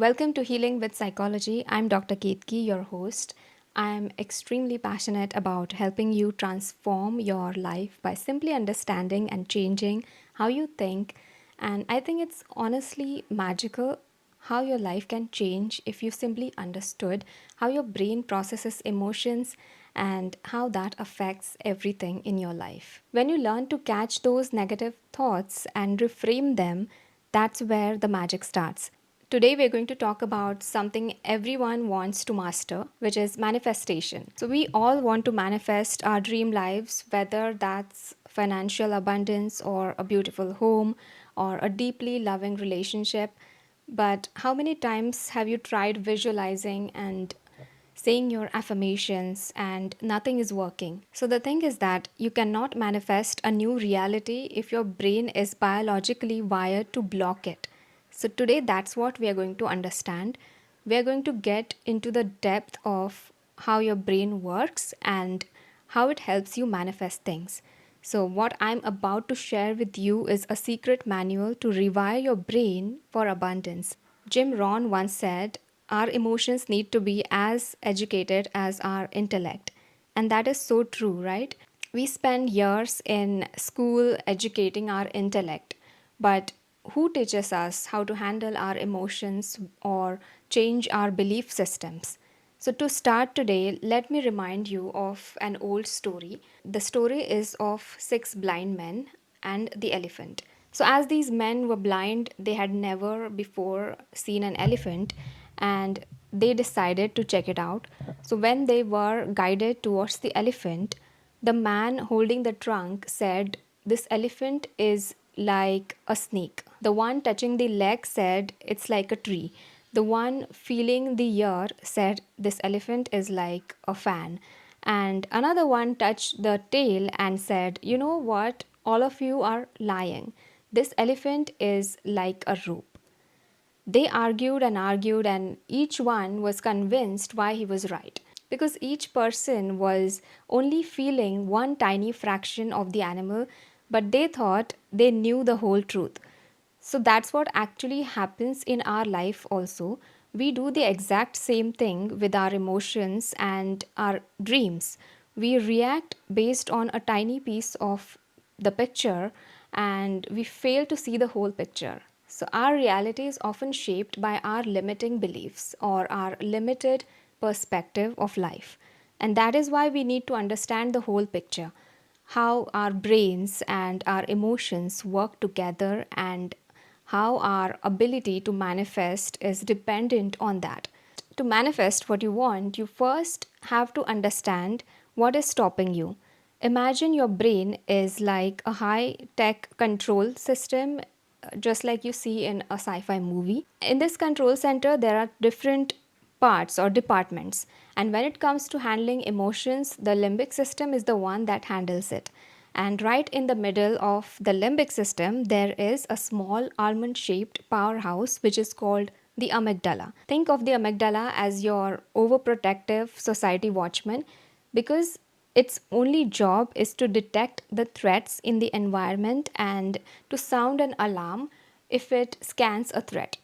Welcome to Healing with Psychology. I'm Dr. Ketaki, your host. I'm extremely passionate about helping you transform your life by simply understanding and changing how you think. And I think it's honestly magical how your life can change if you simply understood how your brain processes emotions and how that affects everything in your life. When you learn to catch those negative thoughts and reframe them, that's where the magic starts. Today, we're going to talk about something everyone wants to master, which is manifestation. So, we all want to manifest our dream lives, whether that's financial abundance or a beautiful home or a deeply loving relationship. But how many times have you tried visualizing and saying your affirmations and nothing is working? So, the thing is that you cannot manifest a new reality if your brain is biologically wired to block it. So, today that's what we are going to understand. We are going to get into the depth of how your brain works and how it helps you manifest things. So, what I'm about to share with you is a secret manual to rewire your brain for abundance. Jim Rohn once said, our emotions need to be as educated as our intellect. And that is so true, right? We spend years in school educating our intellect, but who teaches us how to handle our emotions or change our belief systems? So, to start today, let me remind you of an old story. The story is of six blind men and the elephant. So, as these men were blind, they had never before seen an elephant and they decided to check it out. So, when they were guided towards the elephant, the man holding the trunk said, "This elephant is like a snake." The one touching the leg said, "It's like a tree." The one feeling the ear said, "This elephant is like a fan." And another one touched the tail and said, "You know what? All of you are lying. This elephant is like a rope." They argued, and each one was convinced why he was right. Because each person was only feeling one tiny fraction of the animal, but they thought they knew the whole truth. So that's what actually happens in our life also. We do the exact same thing with our emotions and our dreams. We react based on a tiny piece of the picture and we fail to see the whole picture. So, our reality is often shaped by our limiting beliefs or our limited perspective of life. And that is why we need to understand the whole picture, how our brains and our emotions work together and how our ability to manifest is dependent on that. To manifest what you want, you first have to understand what is stopping you. Imagine your brain is like a high tech control system, just like you see in a sci fi movie. In this control center, there are different parts or departments. And when it comes to handling emotions, the limbic system is the one that handles it. And right in the middle of the limbic system, there is a small almond shaped powerhouse which is called the amygdala. Think of the amygdala as your overprotective society watchman because its only job is to detect the threats in the environment and to sound an alarm if it scans a threat.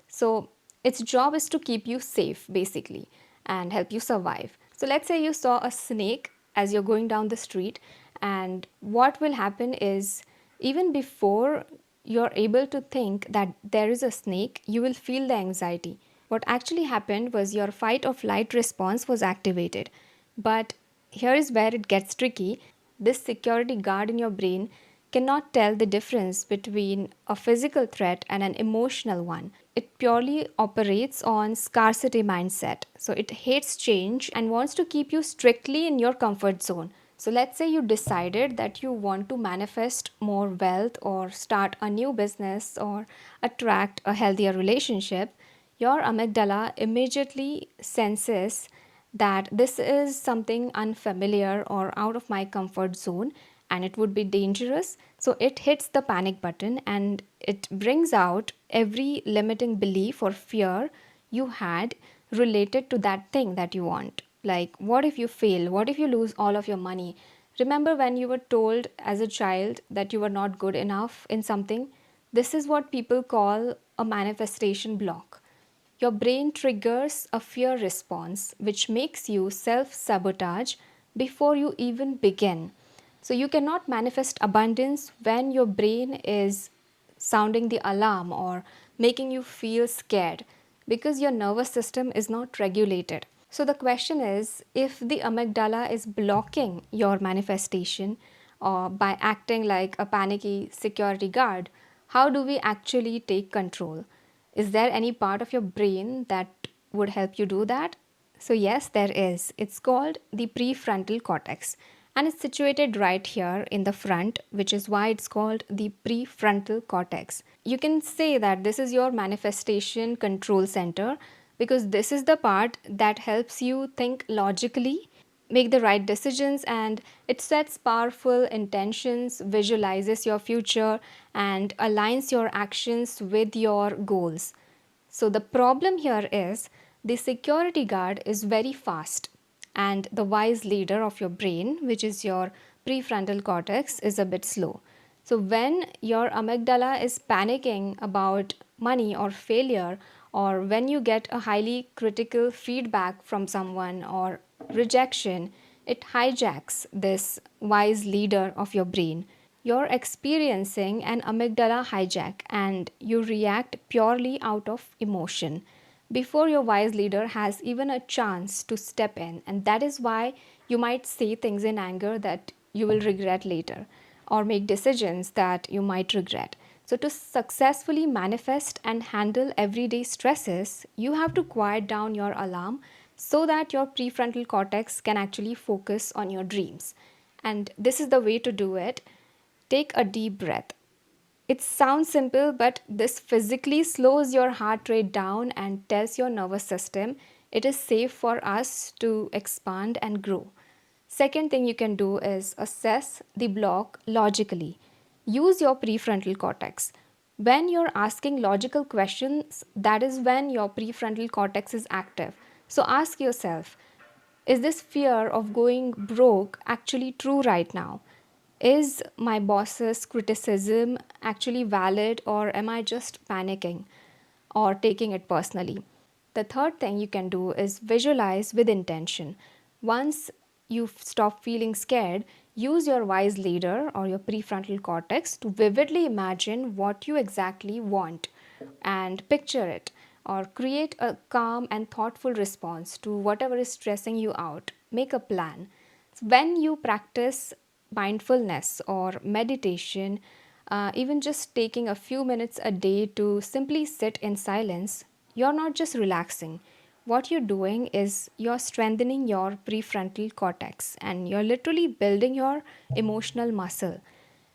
So, its job is to keep you safe basically and help you survive. So, let's say you saw a snake as you're going down the street, and what will happen is even before you're able to think that there is a snake, you will feel the anxiety. What actually happened was your fight or flight response was activated. But here is where it gets tricky. This security guard in your brain cannot tell the difference between a physical threat and an emotional one. It purely operates on scarcity mindset. So it hates change and wants to keep you strictly in your comfort zone. So let's say you decided that you want to manifest more wealth or start a new business or attract a healthier relationship. Your amygdala immediately senses that this is something unfamiliar or out of my comfort zone and it would be dangerous. So it hits the panic button and it brings out every limiting belief or fear you had related to that thing that you want. Like, what if you fail? What if you lose all of your money? Remember when you were told as a child that you were not good enough in something? This is what people call a manifestation block. your brain triggers a fear response, which makes you self sabotage before you even begin. So, you cannot manifest abundance when your brain is sounding the alarm or making you feel scared because your nervous system is not regulated. So, the question is, if the amygdala is blocking your manifestation or by acting like a panicky security guard, how do we actually take control? Is there any part of your brain that would help you do that? So, yes, there is. It's called the prefrontal cortex and it's situated right here in the front, which is why it's called the prefrontal cortex. You can say that this is your manifestation control center because this is the part that helps you think logically, make the right decisions, and it sets powerful intentions, visualizes your future, and aligns your actions with your goals. So, the problem here is the security guard is very fast, and the wise leader of your brain, which is your prefrontal cortex, is a bit slow. So, when your amygdala is panicking about money or failure, or when you get a highly critical feedback from someone or rejection, it hijacks this wise leader of your brain. You're experiencing an amygdala hijack and you react purely out of emotion before your wise leader has even a chance to step in. And that is why you might say things in anger that you will regret later or make decisions that you might regret. So, to successfully manifest and handle everyday stresses, you have to quiet down your alarm so that your prefrontal cortex can actually focus on your dreams. And this is the way to do it. Take a deep breath. It sounds simple, but this physically slows your heart rate down and tells your nervous system it is safe for us to expand and grow. Second thing you can do is assess the block logically. Use your prefrontal cortex. When you're asking logical questions, that is when your prefrontal cortex is active. So ask yourself, is this fear of going broke actually true right now? Is my boss's criticism actually valid, or am I just panicking or taking it personally? The third thing you can do is visualize with intention. Once you stop feeling scared, use your wise leader or your prefrontal cortex to vividly imagine what you exactly want and picture it, or create a calm and thoughtful response to whatever is stressing you out. Make a plan. When you practice mindfulness or meditation, even just taking a few minutes a day to simply sit in silence, you're not just relaxing. What you're doing is you're strengthening your prefrontal cortex and you're literally building your emotional muscle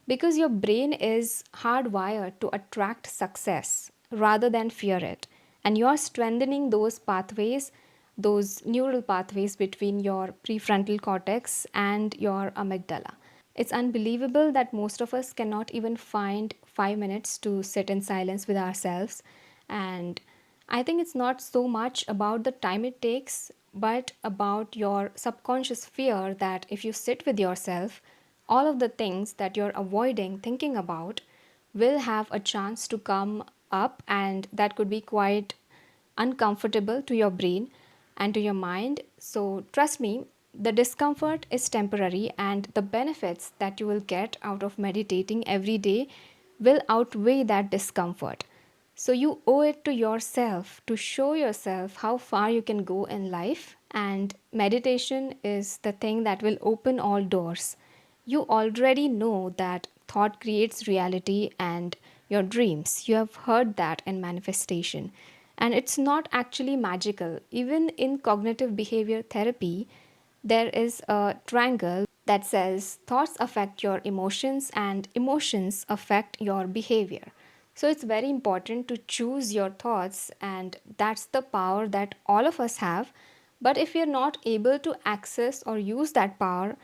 because your brain is hardwired to attract success rather than fear it. And you're strengthening those pathways, those neural pathways between your prefrontal cortex and your amygdala. It's unbelievable that most of us cannot even find 5 minutes to sit in silence with ourselves. And I think it's not so much about the time it takes, but about your subconscious fear that if you sit with yourself, all of the things that you're avoiding thinking about will have a chance to come up, and that could be quite uncomfortable to your brain and to your mind. So, trust me, the discomfort is temporary, and the benefits that you will get out of meditating every day will outweigh that discomfort. So, you owe it to yourself to show yourself how far you can go in life, and meditation is the thing that will open all doors. You already know that thought creates reality and your dreams. You have heard that in manifestation. And it's not actually magical. Even in cognitive behavior therapy, there is a triangle that says thoughts affect your emotions and emotions affect your behavior. So it's very important to choose your thoughts, and that's the power that all of us have. But if you're not able to access or use that power,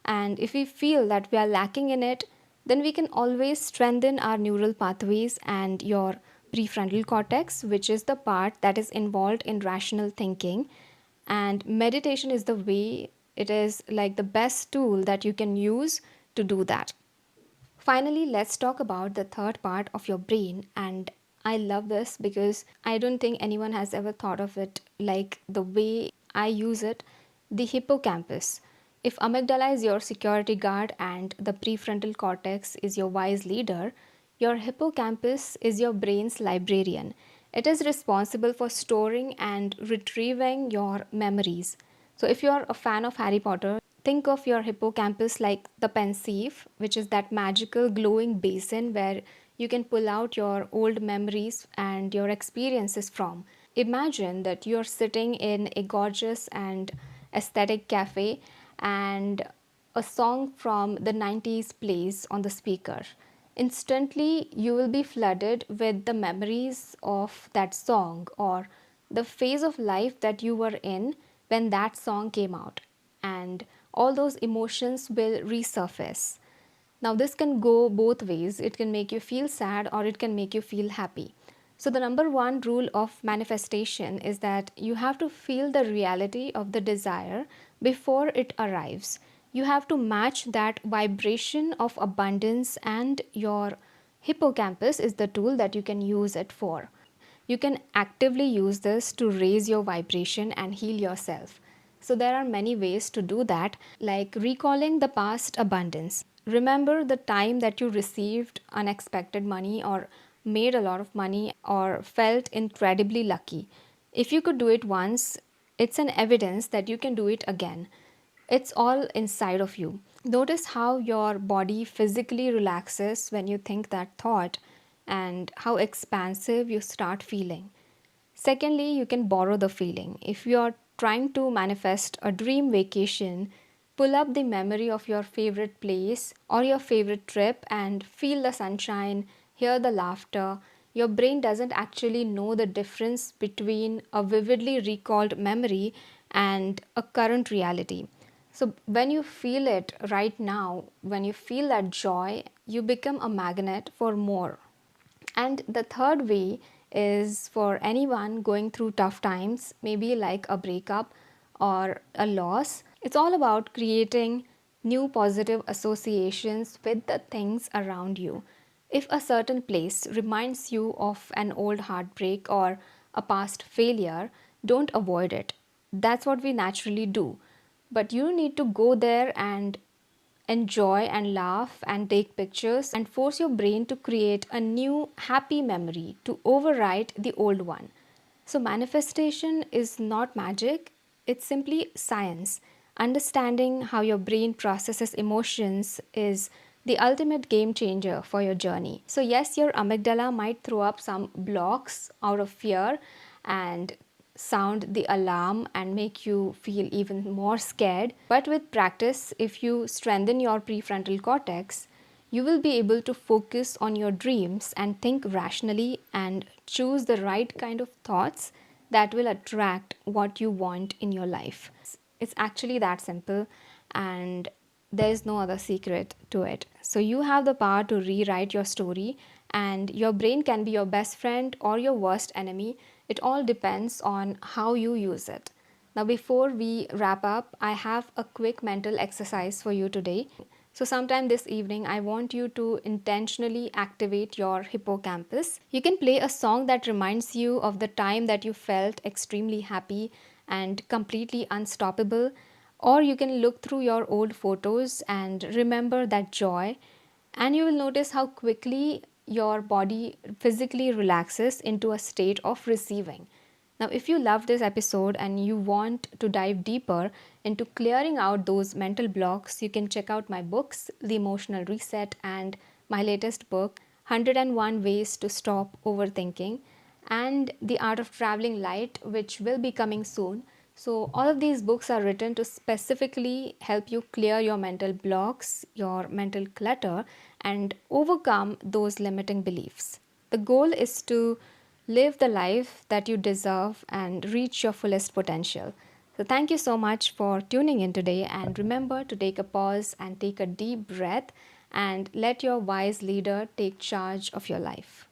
and if we feel that we are lacking in it, then we can always strengthen our neural pathways and your prefrontal cortex, which is the part that is involved in rational thinking. And meditation is the way, it is like the best tool that you can use to do that. Finally, let's talk about the third part of your brain, and I love this because I don't think anyone has ever thought of it like the way I use it. The hippocampus. If amygdala is your security guard and the prefrontal cortex is your wise leader, your hippocampus is your brain's librarian. It is responsible for storing and retrieving your memories. So, if you're a fan of Harry Potter, think of your hippocampus like the pensieve, which is that magical glowing basin where you can pull out your old memories and your experiences from. Imagine that you're sitting in a gorgeous and aesthetic cafe and a song from the 90s plays on the speaker. Instantly, you will be flooded with the memories of that song or the phase of life that you were in when that song came out, and all those emotions will resurface. Now, this can go both ways. It can make you feel sad or it can make you feel happy. So, the number one rule of manifestation is that you have to feel the reality of the desire before it arrives. You have to match that vibration of abundance, and your hippocampus is the tool that you can use it for. You can actively use this to raise your vibration and heal yourself. So, there are many ways to do that, like recalling the past abundance. Remember the time that you received unexpected money, or made a lot of money, or felt incredibly lucky. If you could do it once, it's an evidence that you can do it again. It's all inside of you. Notice how your body physically relaxes when you think that thought and how expansive you start feeling. Secondly, you can borrow the feeling. If you're trying to manifest a dream vacation, pull up the memory of your favorite place or your favorite trip and feel the sunshine, hear the laughter. Your brain doesn't actually know the difference between a vividly recalled memory and a current reality. So, when you feel it right now, when you feel that joy, you become a magnet for more. And the third way is for anyone going through tough times, maybe like a breakup or a loss. It's all about creating new positive associations with the things around you. If a certain place reminds you of an old heartbreak or a past failure, don't avoid it. That's what we naturally do. But you need to go there and enjoy and laugh and take pictures and force your brain to create a new happy memory to overwrite the old one. So, manifestation is not magic, it's simply science. Understanding how your brain processes emotions is the ultimate game changer for your journey. So, yes, your amygdala might throw up some blocks out of fear and sound the alarm and make you feel even more scared. But with practice, if you strengthen your prefrontal cortex, you will be able to focus on your dreams and think rationally and choose the right kind of thoughts that will attract what you want in your life. It's actually that simple, and there is no other secret to it. So, you have the power to rewrite your story, and your brain can be your best friend or your worst enemy. It all depends on how you use it. Now, before we wrap up, I have a quick mental exercise for you today. So, sometime this evening, I want you to intentionally activate your hippocampus. You can play a song that reminds you of the time that you felt extremely happy and completely unstoppable, or you can look through your old photos and remember that joy, and you will notice how quickly your body physically relaxes into a state of receiving. Now, if you love this episode and you want to dive deeper into clearing out those mental blocks, you can check out my books, The Emotional Reset, and my latest book, 101 Ways to Stop Overthinking, and The Art of Traveling Light, which will be coming soon. So, all of these books are written to specifically help you clear your mental blocks, your mental clutter, and overcome those limiting beliefs. The goal is to live the life that you deserve and reach your fullest potential. So, thank you so much for tuning in today. And remember to take a pause and take a deep breath and let your wise leader take charge of your life.